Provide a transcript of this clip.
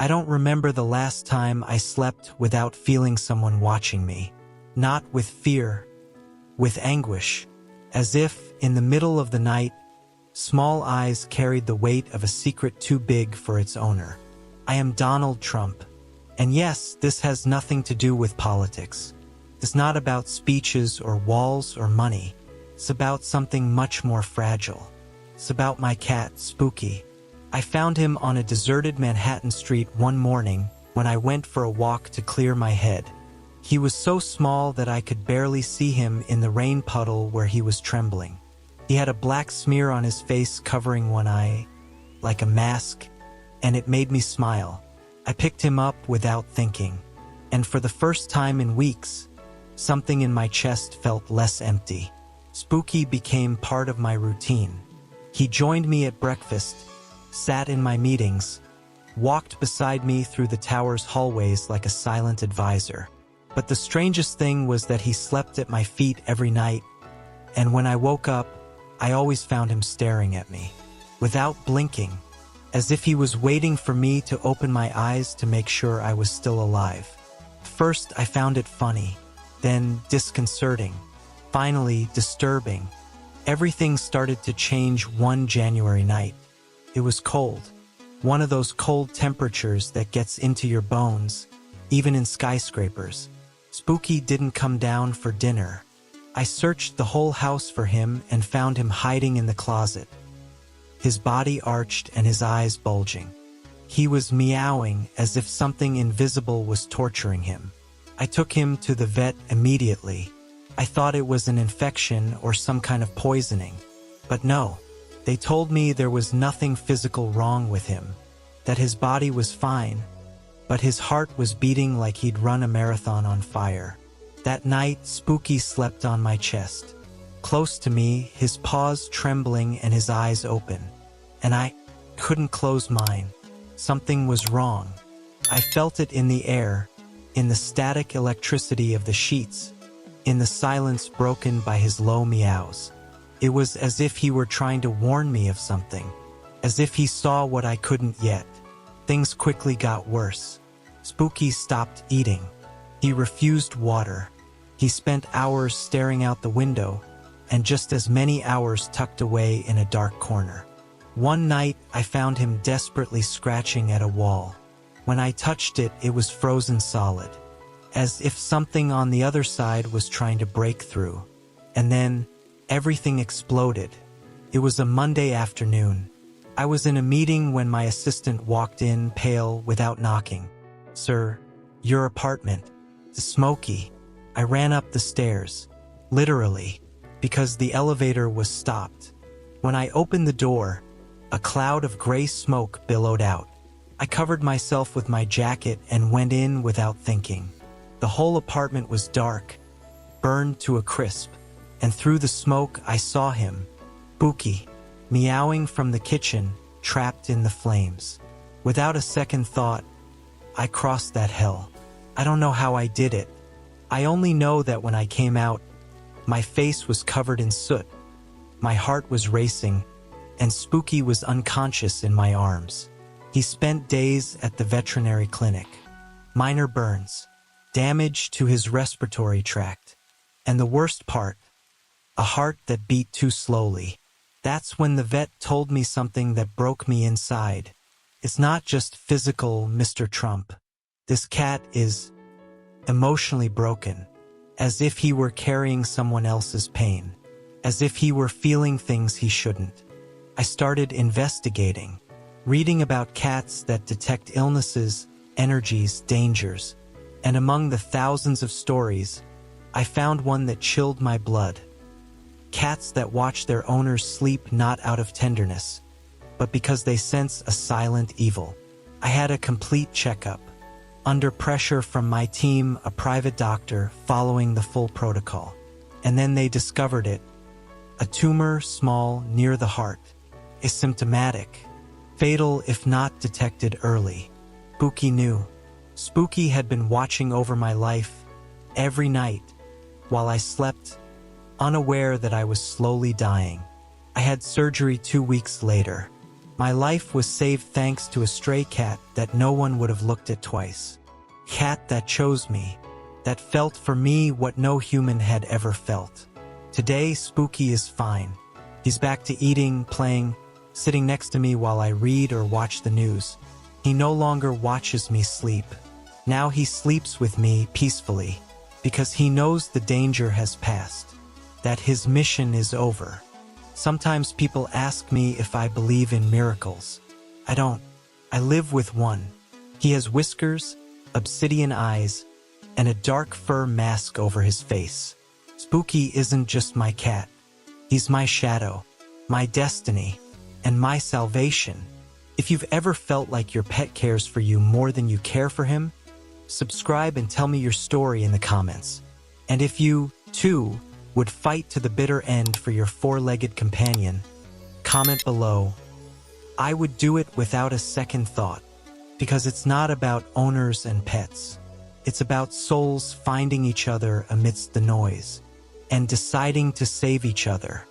I don't remember the last time I slept without feeling someone watching me. Not with fear, with anguish. As if, in the middle of the night, small eyes carried the weight of a secret too big for its owner. I am Donald Trump. And yes, this has nothing to do with politics. It's not about speeches or walls or money. It's about something much more fragile. It's about my cat, Spooky. I found him on a deserted Manhattan street one morning when I went for a walk to clear my head. He was so small that I could barely see him in the rain puddle where he was trembling. He had a black smear on his face covering one eye, like a mask, and it made me smile. I picked him up without thinking, and for the first time in weeks, something in my chest felt less empty. Spooky became part of my routine. He joined me at breakfast, sat in my meetings, walked beside me through the tower's hallways like a silent advisor. But the strangest thing was that he slept at my feet every night, and when I woke up, I always found him staring at me, without blinking, as if he was waiting for me to open my eyes to make sure I was still alive. First, I found it funny, then disconcerting, finally disturbing. Everything started to change one January night. It was cold, one of those cold temperatures that gets into your bones, even in skyscrapers. Spooky didn't come down for dinner. I searched the whole house for him and found him hiding in the closet, his body arched and his eyes bulging. He was meowing as if something invisible was torturing him. I took him to the vet immediately. I thought it was an infection or some kind of poisoning. But no, they told me there was nothing physical wrong with him, that his body was fine, but his heart was beating like he'd run a marathon on fire. That night, Spooky slept on my chest, close to me, his paws trembling and his eyes open. And I couldn't close mine. Something was wrong. I felt it in the air, in the static electricity of the sheets, in the silence broken by his low meows. It was as if he were trying to warn me of something, as if he saw what I couldn't yet. Things quickly got worse. Spooky stopped eating. He refused water. He spent hours staring out the window, and just as many hours tucked away in a dark corner. One night, I found him desperately scratching at a wall. When I touched it, it was frozen solid, as if something on the other side was trying to break through. And then, everything exploded. It was a Monday afternoon. I was in a meeting when my assistant walked in, pale, without knocking. "Sir, your apartment. It's smoky." I ran up the stairs, literally, because the elevator was stopped. When I opened the door, a cloud of gray smoke billowed out. I covered myself with my jacket and went in without thinking. The whole apartment was dark, burned to a crisp, and through the smoke I saw him, Spooky, meowing from the kitchen, trapped in the flames. Without a second thought, I crossed that hell. I don't know how I did it. I only know that when I came out, my face was covered in soot, my heart was racing, and Spooky was unconscious in my arms. He spent days at the veterinary clinic. Minor burns, damage to his respiratory tract, and the worst part, a heart that beat too slowly. That's when the vet told me something that broke me inside. It's not just physical, Mr. Trump. This cat is emotionally broken, as if he were carrying someone else's pain, as if he were feeling things he shouldn't. I started investigating, reading about cats that detect illnesses, energies, dangers, and among the thousands of stories, I found one that chilled my blood. Cats that watch their owners sleep not out of tenderness, but because they sense a silent evil. I had a complete checkup. Under pressure from my team, a private doctor, following the full protocol. And then they discovered it. A tumor small near the heart. Asymptomatic. Fatal if not detected early. Spooky knew. Spooky had been watching over my life every night while I slept, unaware that I was slowly dying. I had surgery 2 weeks later. My life was saved thanks to a stray cat that no one would have looked at twice. Cat that chose me, that felt for me what no human had ever felt. Today, Spooky is fine. He's back to eating, playing, sitting next to me while I read or watch the news. He no longer watches me sleep. Now he sleeps with me peacefully, because he knows the danger has passed, that his mission is over. Sometimes people ask me if I believe in miracles. I don't. I live with one. He has whiskers, obsidian eyes, and a dark fur mask over his face. Spooky isn't just my cat. He's my shadow, my destiny, and my salvation. If you've ever felt like your pet cares for you more than you care for him, subscribe and tell me your story in the comments. And if you, too, would fight to the bitter end for your four-legged companion, comment below. I would do it without a second thought, because it's not about owners and pets. It's about souls finding each other amidst the noise, and deciding to save each other.